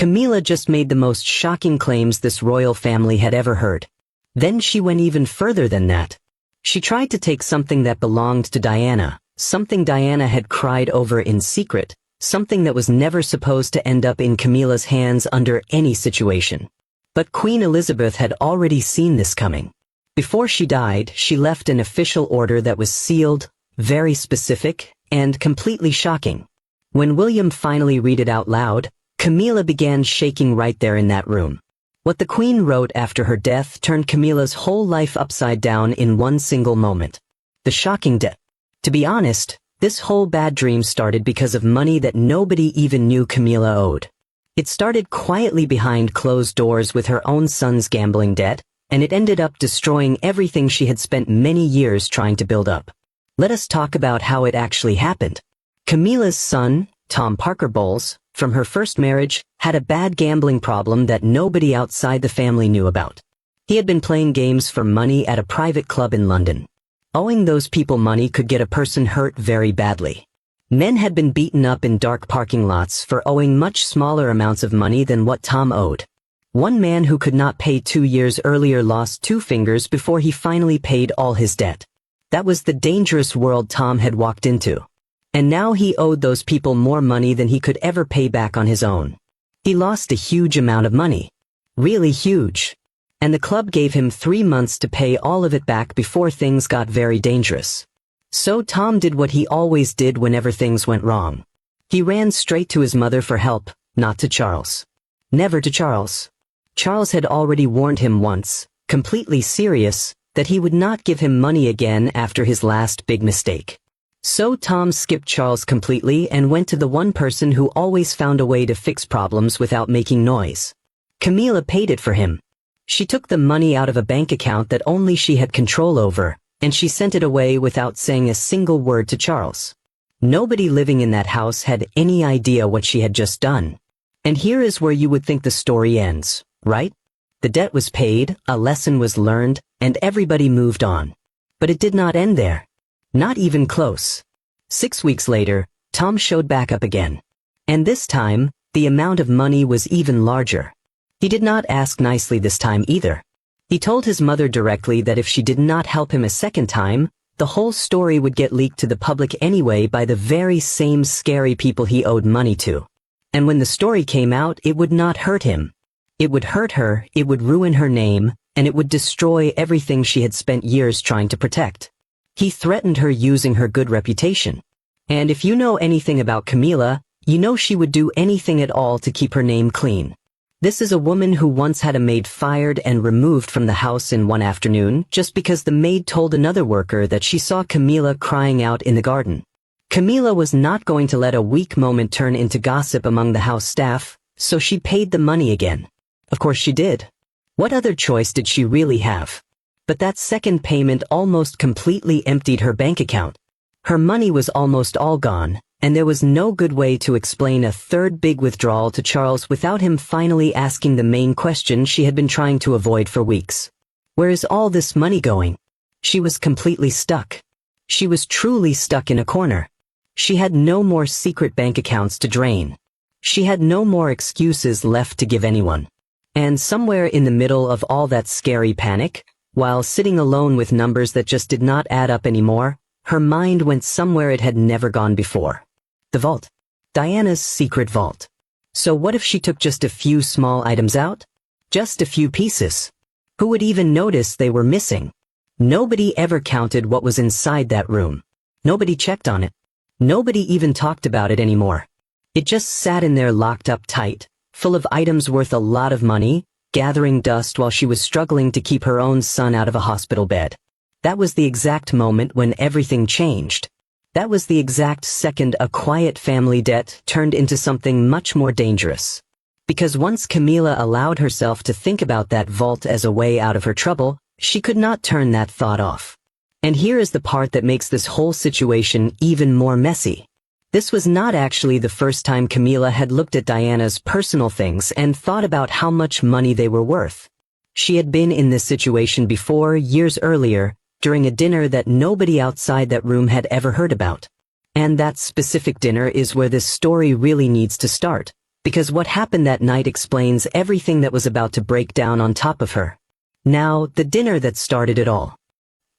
Camilla just made the most shocking claims this royal family had ever heard. Then she went even further than that. She tried to take something that belonged to Diana, something Diana had cried over in secret, something that was never supposed to end up in Camilla's hands under any situation. But Queen Elizabeth had already seen this coming. Before she died, she left an official order that was sealed, very specific, and completely shocking. When William finally read it out loud, Camilla began shaking right there in that room. What the Queen wrote after her death turned Camilla's whole life upside down in one single moment. The shocking death. To be honest, this whole bad dream started because of money that nobody even knew Camilla owed. It started quietly behind closed doors with her own son's gambling debt, and it ended up destroying everything she had spent many years trying to build up. Let us talk about how it actually happened. Camilla's son, Tom Parker Bowles, from her first marriage, had a bad gambling problem that nobody outside the family knew about. He had been playing games for money at a private club in London. Owing those people money could get a person hurt very badly. Men had been beaten up in dark parking lots for owing much smaller amounts of money than what Tom owed. One man who could not pay 2 years earlier lost 2 fingers before he finally paid all his debt. That was the dangerous world Tom had walked into. And now he owed those people more money than he could ever pay back on his own. He lost a huge amount of money. Really huge. And the club gave him 3 months to pay all of it back before things got very dangerous. So Tom did what he always did whenever things went wrong. He ran straight to his mother for help, not to Charles. Never to Charles. Charles had already warned him once, completely serious, that he would not give him money again after his last big mistake. So Tom skipped Charles completely and went to the one person who always found a way to fix problems without making noise. Camilla paid it for him. She took the money out of a bank account that only she had control over, and she sent it away without saying a single word to Charles. Nobody living in that house had any idea what she had just done. And here is where you would think the story ends, right? The debt was paid, a lesson was learned, and everybody moved on. But it did not end there. Not even close. 6 weeks later, Tom showed back up again. And this time, the amount of money was even larger. He did not ask nicely this time either. He told his mother directly that if she did not help him a second time, the whole story would get leaked to the public anyway by the very same scary people he owed money to. And when the story came out, it would not hurt him. It would hurt her, it would ruin her name, and it would destroy everything she had spent years trying to protect. He threatened her using her good reputation. And if you know anything about Camilla, you know she would do anything at all to keep her name clean. This is a woman who once had a maid fired and removed from the house in one afternoon just because the maid told another worker that she saw Camilla crying out in the garden. Camilla was not going to let a weak moment turn into gossip among the house staff, so she paid the money again. Of course she did. What other choice did she really have? But that second payment almost completely emptied her bank account. Her money was almost all gone, and there was no good way to explain a third big withdrawal to Charles without him finally asking the main question she had been trying to avoid for weeks. Where is all this money going? She was completely stuck. She was truly stuck in a corner. She had no more secret bank accounts to drain. She had no more excuses left to give anyone. And somewhere in the middle of all that scary panic, while sitting alone with numbers that just did not add up anymore, her mind went somewhere it had never gone before. The vault. Diana's secret vault. So what if she took just a few small items out? Just a few pieces. Who would even notice they were missing? Nobody ever counted what was inside that room. Nobody checked on it. Nobody even talked about it anymore. It just sat in there locked up tight, full of items worth a lot of money, gathering dust while she was struggling to keep her own son out of a hospital bed. That was the exact moment when everything changed. That was the exact second a quiet family debt turned into something much more dangerous. Because once Camilla allowed herself to think about that vault as a way out of her trouble, she could not turn that thought off. And here is the part that makes this whole situation even more messy. This was not actually the first time Camilla had looked at Diana's personal things and thought about how much money they were worth. She had been in this situation before, years earlier, during a dinner that nobody outside that room had ever heard about. And that specific dinner is where this story really needs to start, because what happened that night explains everything that was about to break down on top of her. Now, the dinner that started it all.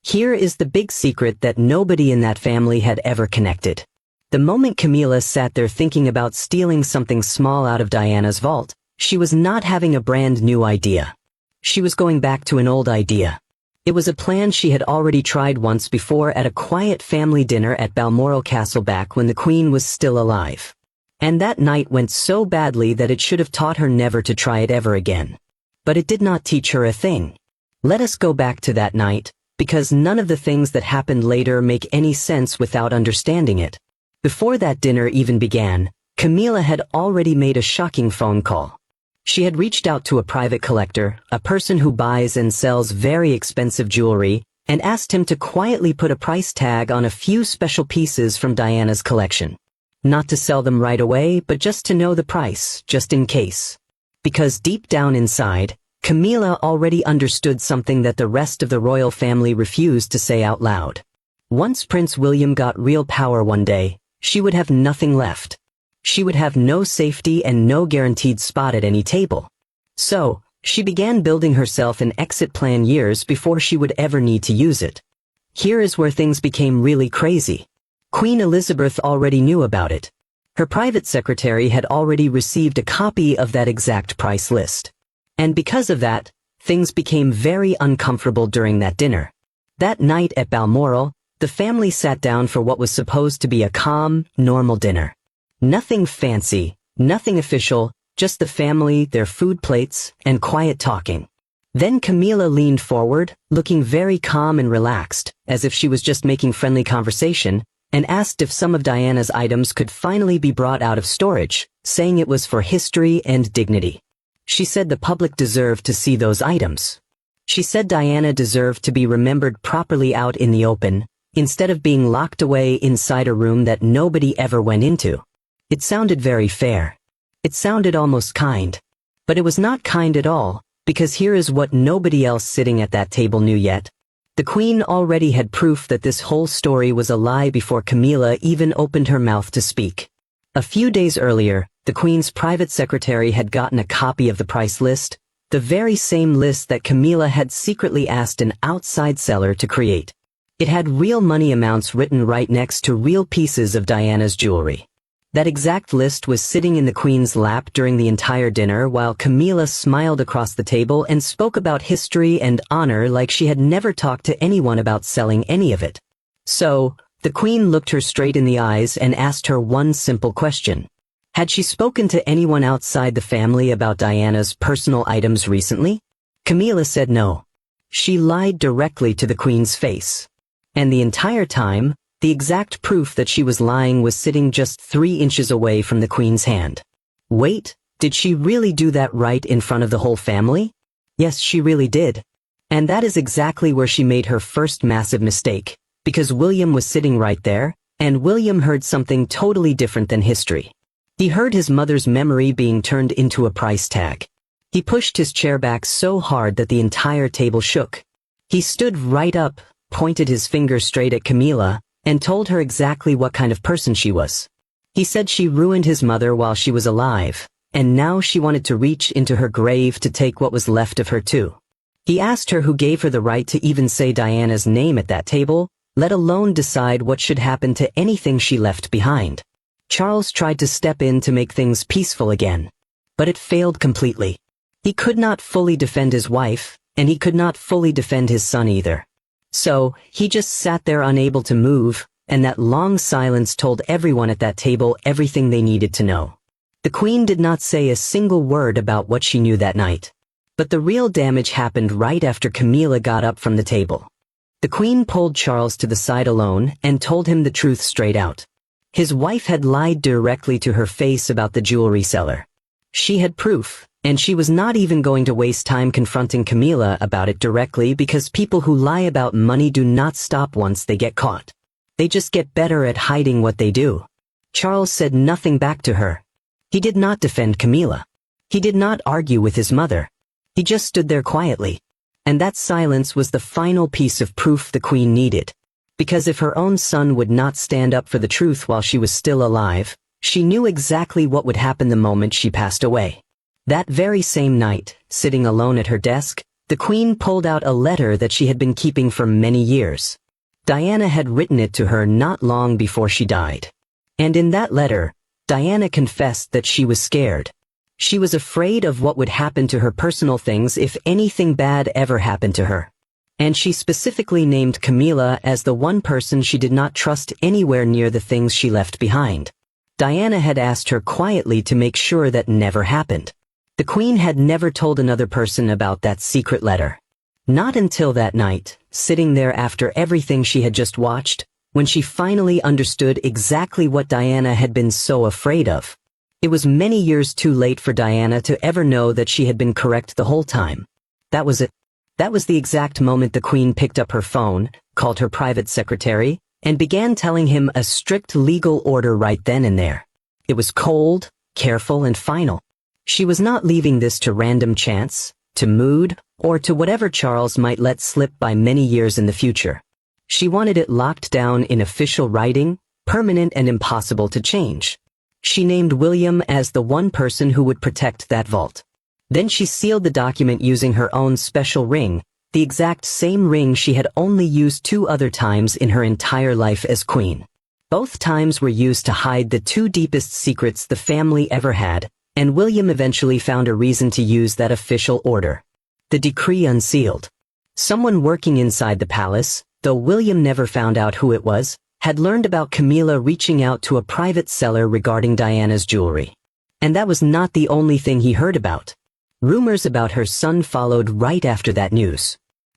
Here is the big secret that nobody in that family had ever connected. The moment Camilla sat there thinking about stealing something small out of Diana's vault, she was not having a brand new idea. She was going back to an old idea. It was a plan she had already tried once before at a quiet family dinner at Balmoral Castle back when the Queen was still alive. And that night went so badly that it should have taught her never to try it ever again. But it did not teach her a thing. Let us go back to that night, because none of the things that happened later make any sense without understanding it. Before that dinner even began, Camilla had already made a shocking phone call. She had reached out to a private collector, a person who buys and sells very expensive jewelry, and asked him to quietly put a price tag on a few special pieces from Diana's collection. Not to sell them right away, but just to know the price, just in case. Because deep down inside, Camilla already understood something that the rest of the royal family refused to say out loud. Once Prince William got real power one day, she would have nothing left. She would have no safety and no guaranteed spot at any table. So, she began building herself an exit plan years before she would ever need to use it. Here is where things became really crazy. Queen Elizabeth already knew about it. Her private secretary had already received a copy of that exact price list. And because of that, things became very uncomfortable during that dinner. That night at Balmoral, the family sat down for what was supposed to be a calm, normal dinner. Nothing fancy, nothing official, just the family, their food plates, and quiet talking. Then Camilla leaned forward, looking very calm and relaxed, as if she was just making friendly conversation, and asked if some of Diana's items could finally be brought out of storage, saying it was for history and dignity. She said the public deserved to see those items. She said Diana deserved to be remembered properly out in the open, instead of being locked away inside a room that nobody ever went into. It sounded very fair. It sounded almost kind. But it was not kind at all, because here is what nobody else sitting at that table knew yet. The Queen already had proof that this whole story was a lie before Camilla even opened her mouth to speak. A few days earlier, the Queen's private secretary had gotten a copy of the price list, the very same list that Camilla had secretly asked an outside seller to create. It had real money amounts written right next to real pieces of Diana's jewelry. That exact list was sitting in the Queen's lap during the entire dinner while Camilla smiled across the table and spoke about history and honor like she had never talked to anyone about selling any of it. So, the Queen looked her straight in the eyes and asked her one simple question. Had she spoken to anyone outside the family about Diana's personal items recently? Camilla said no. She lied directly to the Queen's face. And the entire time, the exact proof that she was lying was sitting just 3 inches away from the Queen's hand. Wait, did she really do that right in front of the whole family? Yes, she really did. And that is exactly where she made her first massive mistake, because William was sitting right there, and William heard something totally different than history. He heard his mother's memory being turned into a price tag. He pushed his chair back so hard that the entire table shook. He stood right up, pointed his finger straight at Camilla, and told her exactly what kind of person she was. He said she ruined his mother while she was alive, and now she wanted to reach into her grave to take what was left of her too. He asked her who gave her the right to even say Diana's name at that table, let alone decide what should happen to anything she left behind. Charles tried to step in to make things peaceful again, but it failed completely. He could not fully defend his wife, and he could not fully defend his son either. So, he just sat there unable to move, and that long silence told everyone at that table everything they needed to know. The Queen did not say a single word about what she knew that night. But the real damage happened right after Camilla got up from the table. The Queen pulled Charles to the side alone and told him the truth straight out. His wife had lied directly to her face about the jewelry seller. She had proof, and she was not even going to waste time confronting Camilla about it directly because people who lie about money do not stop once they get caught. They just get better at hiding what they do. Charles said nothing back to her. He did not defend Camilla. He did not argue with his mother. He just stood there quietly. And that silence was the final piece of proof the Queen needed. Because if her own son would not stand up for the truth while she was still alive, She knew exactly what would happen the moment she passed away. That very same night, sitting alone at her desk, the Queen pulled out a letter that she had been keeping for many years. Diana had written it to her not long before she died. And in that letter, Diana confessed that she was scared. She was afraid of what would happen to her personal things if anything bad ever happened to her. And she specifically named Camilla as the one person she did not trust anywhere near the things she left behind. Diana had asked her quietly to make sure that never happened. The Queen had never told another person about that secret letter. Not until that night, sitting there after everything she had just watched, when she finally understood exactly what Diana had been so afraid of. It was many years too late for Diana to ever know that she had been correct the whole time. That was it. That was the exact moment the Queen picked up her phone, called her private secretary, and began telling him a strict legal order right then and there. It was cold, careful, and final. She was not leaving this to random chance, to mood, or to whatever Charles might let slip by many years in the future. She wanted it locked down in official writing, permanent and impossible to change. She named William as the one person who would protect that vault. Then she sealed the document using her own special ring, the exact same ring she had only used 2 other times in her entire life as queen. Both times were used to hide the 2 deepest secrets the family ever had, and William eventually found a reason to use that official order. The decree unsealed. Someone working inside the palace, though William never found out who it was, had learned about Camilla reaching out to a private seller regarding Diana's jewelry. And that was not the only thing he heard about. Rumors about her son followed right after that news.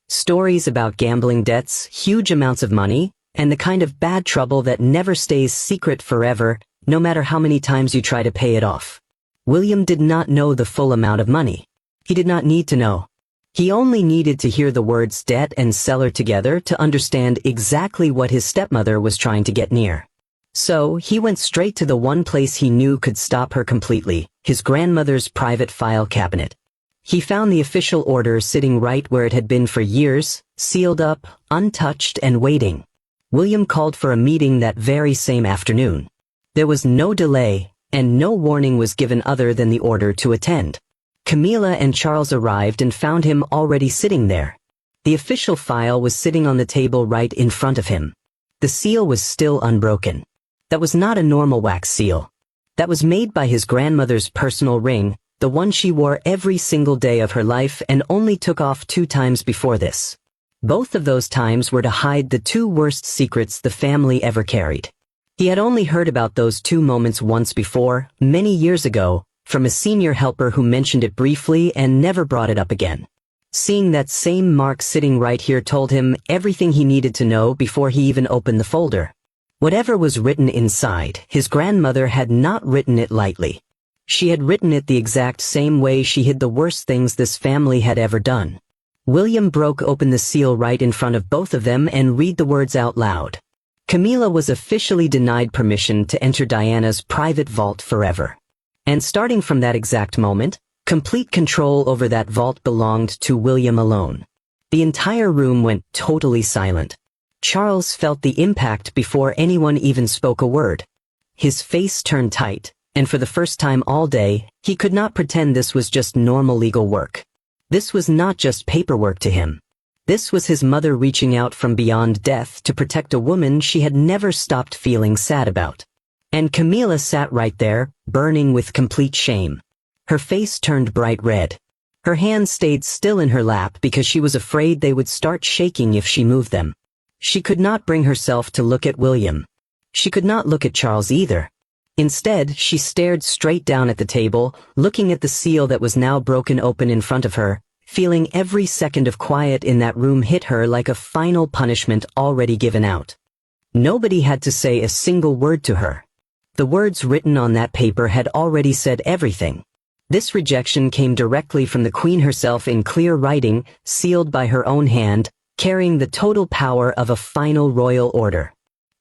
Stories about gambling debts, huge amounts of money, and the kind of bad trouble that never stays secret forever, no matter how many times you try to pay it off. William did not know the full amount of money. He did not need to know. He only needed to hear the words debt and seller together to understand exactly what his stepmother was trying to get near. So, he went straight to the one place he knew could stop her completely, his grandmother's private file cabinet. He found the official order sitting right where it had been for years, sealed up, untouched, and waiting. William called for a meeting that very same afternoon. There was no delay, and no warning was given other than the order to attend. Camilla and Charles arrived and found him already sitting there. The official file was sitting on the table right in front of him. The seal was still unbroken. That was not a normal wax seal. That was made by his grandmother's personal ring, the one she wore every single day of her life and only took off 2 times before this. Both of those times were to hide the 2 worst secrets the family ever carried. He had only heard about those 2 moments once before, many years ago, from a senior helper who mentioned it briefly and never brought it up again. Seeing that same mark sitting right here told him everything he needed to know before he even opened the folder. Whatever was written inside, his grandmother had not written it lightly. She had written it the exact same way she hid the worst things this family had ever done. William broke open the seal right in front of both of them and read the words out loud. Camilla was officially denied permission to enter Diana's private vault forever. And starting from that exact moment, complete control over that vault belonged to William alone. The entire room went totally silent. Charles felt the impact before anyone even spoke a word. His face turned tight, and for the first time all day, he could not pretend this was just normal legal work. This was not just paperwork to him. This was his mother reaching out from beyond death to protect a woman she had never stopped feeling sad about. And Camilla sat right there, burning with complete shame. Her face turned bright red. Her hands stayed still in her lap because she was afraid they would start shaking if she moved them. She could not bring herself to look at William. She could not look at Charles either. Instead, she stared straight down at the table, looking at the seal that was now broken open in front of her, feeling every second of quiet in that room hit her like a final punishment already given out. Nobody had to say a single word to her. The words written on that paper had already said everything. This rejection came directly from the Queen herself in clear writing, sealed by her own hand, carrying the total power of a final royal order.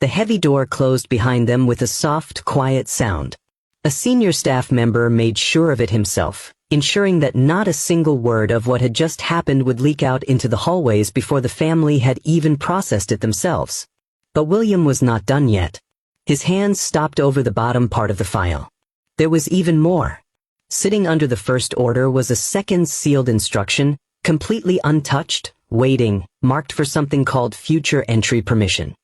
The heavy door closed behind them with a soft, quiet sound. A senior staff member made sure of it himself, ensuring that not a single word of what had just happened would leak out into the hallways before the family had even processed it themselves. But William was not done yet. His hands stopped over the bottom part of the file. There was even more. Sitting under the first order was a second sealed instruction, completely untouched, waiting, marked for something called future entry permission.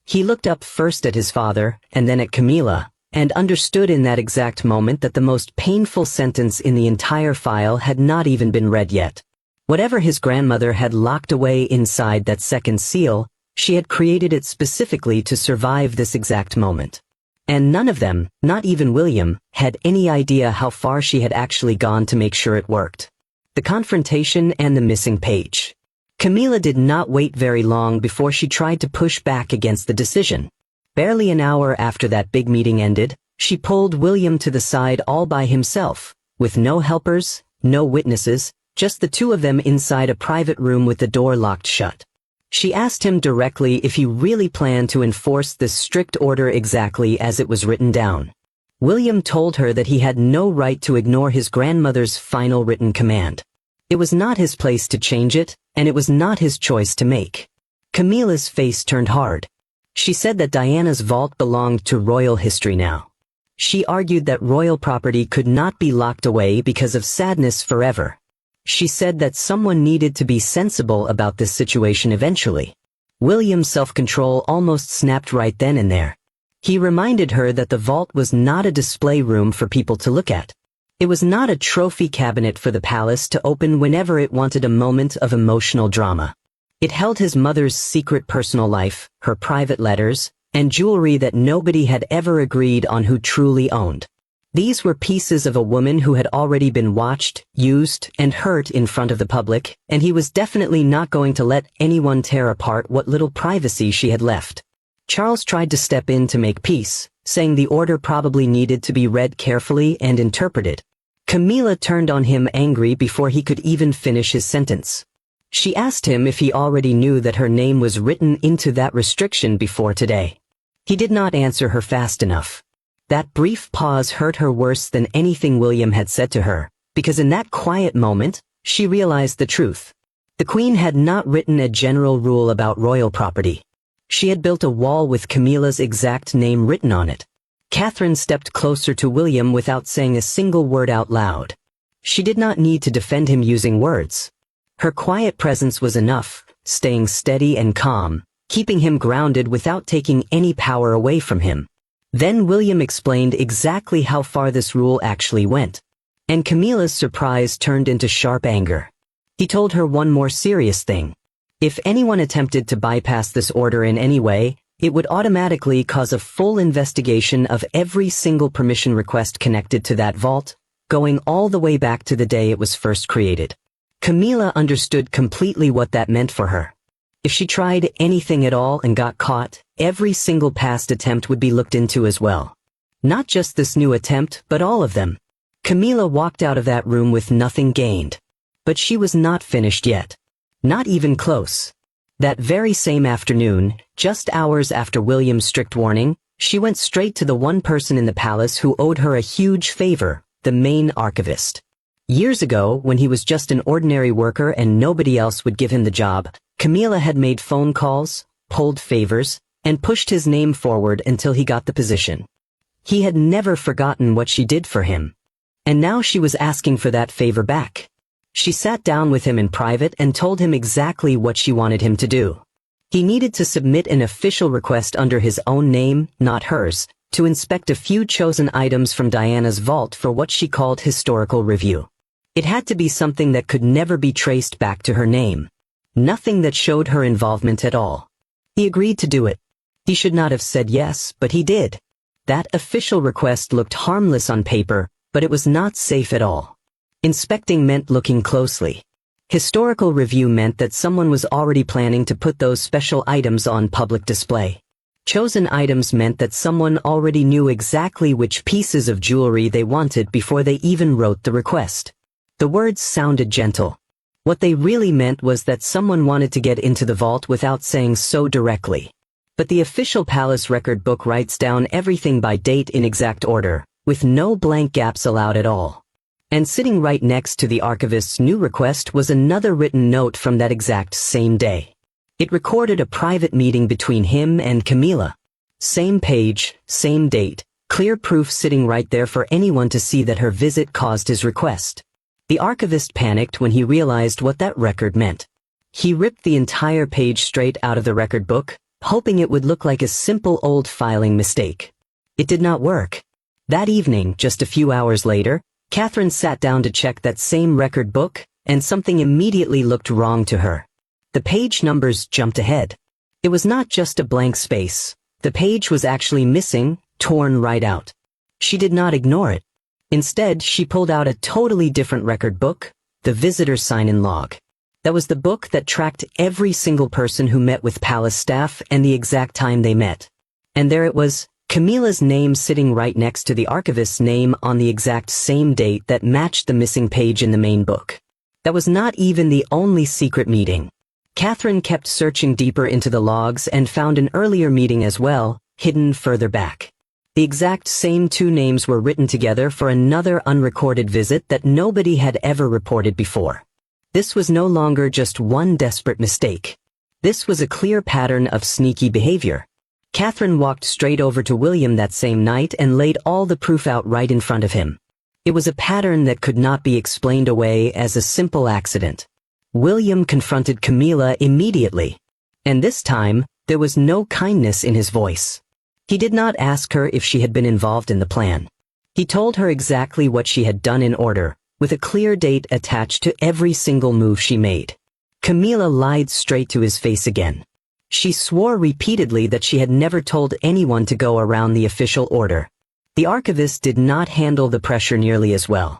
He looked up first at his father, and then at Camilla, and understood in that exact moment that the most painful sentence in the entire file had not even been read yet. Whatever his grandmother had locked away inside that second seal, she had created it specifically to survive this exact moment. And none of them, not even William, had any idea how far she had actually gone to make sure it worked. The confrontation and the missing page. Camilla did not wait very long before she tried to push back against the decision. Barely an hour after that big meeting ended, she pulled William to the side all by himself, with no helpers, no witnesses, just the two of them inside a private room with the door locked shut. She asked him directly if he really planned to enforce this strict order exactly as it was written down. William told her that he had no right to ignore his grandmother's final written command. It was not his place to change it, and it was not his choice to make. Camilla's face turned hard. She said that Diana's vault belonged to royal history now. She argued that royal property could not be locked away because of sadness forever. She said that someone needed to be sensible about this situation eventually. William's self-control almost snapped right then and there. He reminded her that the vault was not a display room for people to look at. It was not a trophy cabinet for the palace to open whenever it wanted a moment of emotional drama. It held his mother's secret personal life, her private letters, and jewelry that nobody had ever agreed on who truly owned. These were pieces of a woman who had already been watched, used, and hurt in front of the public, and he was definitely not going to let anyone tear apart what little privacy she had left. Charles tried to step in to make peace, saying the order probably needed to be read carefully and interpreted. Camilla turned on him angry before he could even finish his sentence. She asked him if he already knew that her name was written into that restriction before today. He did not answer her fast enough. That brief pause hurt her worse than anything William had said to her, because in that quiet moment, she realized the truth. The Queen had not written a general rule about royal property. She had built a wall with Camilla's exact name written on it. Catherine stepped closer to William without saying a single word out loud. She did not need to defend him using words. Her quiet presence was enough, staying steady and calm, keeping him grounded without taking any power away from him. Then William explained exactly how far this rule actually went. And Camilla's surprise turned into sharp anger. He told her one more serious thing. If anyone attempted to bypass this order in any way, it would automatically cause a full investigation of every single permission request connected to that vault, going all the way back to the day it was first created. Camilla understood completely what that meant for her. If she tried anything at all and got caught, every single past attempt would be looked into as well. Not just this new attempt, but all of them. Camilla walked out of that room with nothing gained. But she was not finished yet. Not even close. That very same afternoon, just hours after William's strict warning, she went straight to the one person in the palace who owed her a huge favor, the main archivist. Years ago, when he was just an ordinary worker and nobody else would give him the job, Camilla had made phone calls, pulled favors, and pushed his name forward until he got the position. He had never forgotten what she did for him. And now she was asking for that favor back. She sat down with him in private and told him exactly what she wanted him to do. He needed to submit an official request under his own name, not hers, to inspect a few chosen items from Diana's vault for what she called historical review. It had to be something that could never be traced back to her name. Nothing that showed her involvement at all. He agreed to do it. He should not have said yes, but he did. That official request looked harmless on paper, but it was not safe at all. Inspecting meant looking closely. Historical review meant that someone was already planning to put those special items on public display. Chosen items meant that someone already knew exactly which pieces of jewelry they wanted before they even wrote the request. The words sounded gentle. What they really meant was that someone wanted to get into the vault without saying so directly. But the official palace record book writes down everything by date in exact order, with no blank gaps allowed at all. And sitting right next to the archivist's new request was another written note from that exact same day. It recorded a private meeting between him and Camilla. Same page, same date, clear proof sitting right there for anyone to see that her visit caused his request. The archivist panicked when he realized what that record meant. He ripped the entire page straight out of the record book, hoping it would look like a simple old filing mistake. It did not work. That evening, just a few hours later, Catherine sat down to check that same record book, and something immediately looked wrong to her. The page numbers jumped ahead. It was not just a blank space. The page was actually missing, torn right out. She did not ignore it. Instead, she pulled out a totally different record book, the visitor sign-in log. That was the book that tracked every single person who met with palace staff and the exact time they met. And there it was, Camilla's name sitting right next to the archivist's name on the exact same date that matched the missing page in the main book. That was not even the only secret meeting. Catherine kept searching deeper into the logs and found an earlier meeting as well, hidden further back. The exact same two names were written together for another unrecorded visit that nobody had ever reported before. This was no longer just one desperate mistake. This was a clear pattern of sneaky behavior. Catherine walked straight over to William that same night and laid all the proof out right in front of him. It was a pattern that could not be explained away as a simple accident. William confronted Camilla immediately. And this time, there was no kindness in his voice. He did not ask her if she had been involved in the plan. He told her exactly what she had done in order, with a clear date attached to every single move she made. Camilla lied straight to his face again. She swore repeatedly that she had never told anyone to go around the official order. The archivist did not handle the pressure nearly as well.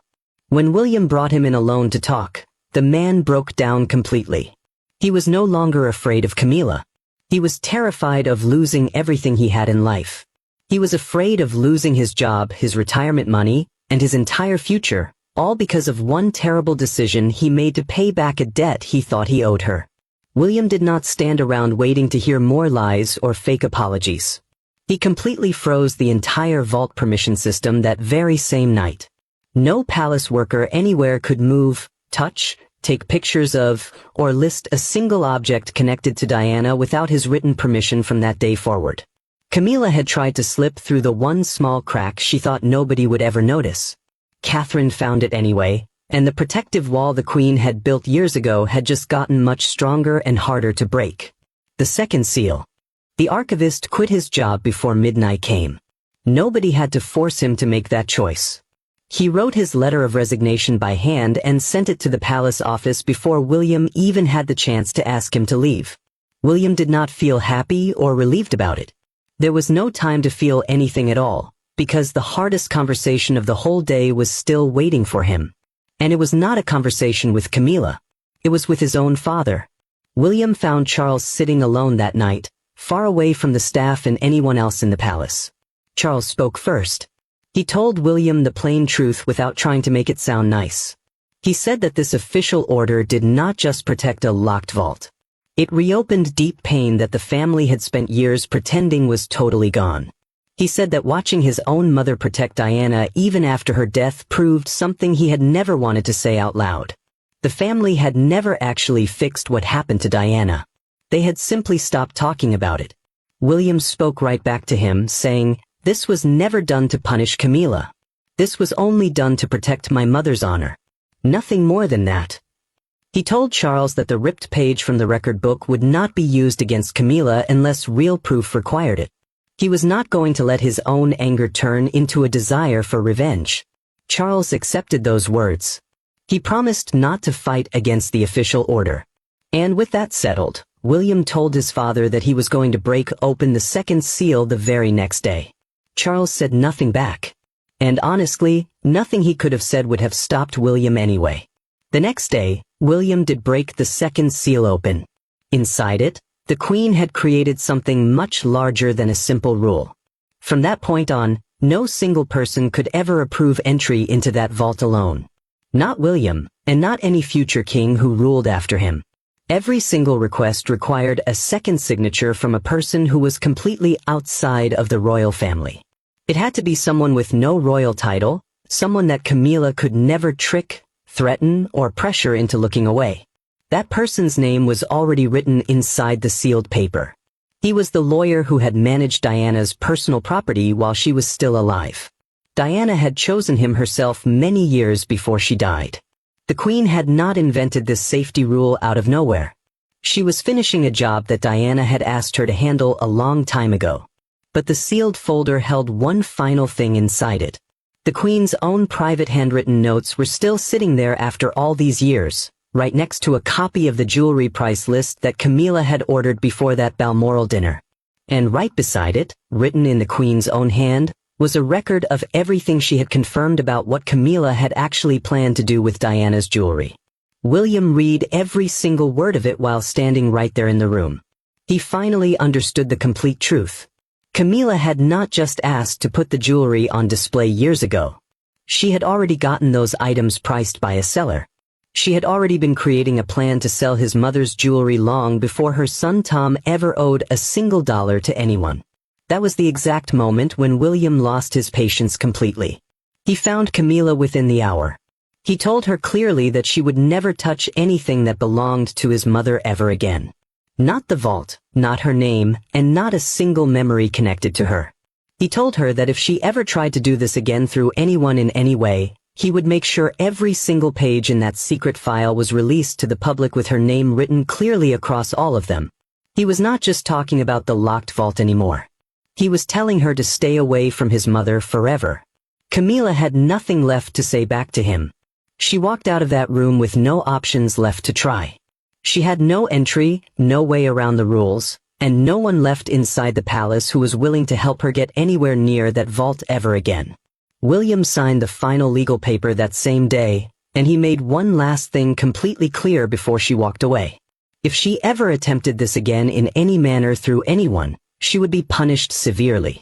When William brought him in alone to talk, the man broke down completely. He was no longer afraid of Camilla. He was terrified of losing everything he had in life. He was afraid of losing his job, his retirement money, and his entire future, all because of one terrible decision he made to pay back a debt he thought he owed her. William did not stand around waiting to hear more lies or fake apologies. He completely froze the entire vault permission system that very same night. No palace worker anywhere could move, touch, take pictures of, or list a single object connected to Diana without his written permission from that day forward. Camilla had tried to slip through the one small crack she thought nobody would ever notice. Catherine found it anyway, and the protective wall the Queen had built years ago had just gotten much stronger and harder to break. The second seal. The archivist quit his job before midnight came. Nobody had to force him to make that choice. He wrote his letter of resignation by hand and sent it to the palace office before William even had the chance to ask him to leave. William did not feel happy or relieved about it. There was no time to feel anything at all, because the hardest conversation of the whole day was still waiting for him. And it was not a conversation with Camilla. It was with his own father. William found Charles sitting alone that night, far away from the staff and anyone else in the palace. Charles spoke first. He told William the plain truth without trying to make it sound nice. He said that this official order did not just protect a locked vault. It reopened deep pain that the family had spent years pretending was totally gone. He said that watching his own mother protect Diana even after her death proved something he had never wanted to say out loud. The family had never actually fixed what happened to Diana. They had simply stopped talking about it. William spoke right back to him, saying, "This was never done to punish Camilla. This was only done to protect my mother's honor. Nothing more than that." He told Charles that the ripped page from the record book would not be used against Camilla unless real proof required it. He was not going to let his own anger turn into a desire for revenge. Charles accepted those words. He promised not to fight against the official order. And with that settled, William told his father that he was going to break open the second seal the very next day. Charles said nothing back. And honestly, nothing he could have said would have stopped William anyway. The next day, William did break the second seal open. Inside it, the Queen had created something much larger than a simple rule. From that point on, no single person could ever approve entry into that vault alone. Not William, and not any future king who ruled after him. Every single request required a second signature from a person who was completely outside of the royal family. It had to be someone with no royal title, someone that Camilla could never trick, threaten, or pressure into looking away. That person's name was already written inside the sealed paper. He was the lawyer who had managed Diana's personal property while she was still alive. Diana had chosen him herself many years before she died. The Queen had not invented this safety rule out of nowhere. She was finishing a job that Diana had asked her to handle a long time ago. But the sealed folder held one final thing inside it. The Queen's own private handwritten notes were still sitting there after all these years, right next to a copy of the jewelry price list that Camilla had ordered before that Balmoral dinner. And right beside it, written in the Queen's own hand, was a record of everything she had confirmed about what Camilla had actually planned to do with Diana's jewelry. William read every single word of it while standing right there in the room. He finally understood the complete truth. Camilla had not just asked to put the jewelry on display years ago. She had already gotten those items priced by a seller. She had already been creating a plan to sell his mother's jewelry long before her son Tom ever owed a single dollar to anyone. That was the exact moment when William lost his patience completely. He found Camilla within the hour. He told her clearly that she would never touch anything that belonged to his mother ever again. Not the vault, not her name, and not a single memory connected to her. He told her that if she ever tried to do this again through anyone in any way, he would make sure every single page in that secret file was released to the public with her name written clearly across all of them. He was not just talking about the locked vault anymore. He was telling her to stay away from his mother forever. Camilla had nothing left to say back to him. She walked out of that room with no options left to try. She had no entry, no way around the rules, and no one left inside the palace who was willing to help her get anywhere near that vault ever again. William signed the final legal paper that same day, and he made one last thing completely clear before she walked away. If she ever attempted this again in any manner through anyone, she would be punished severely.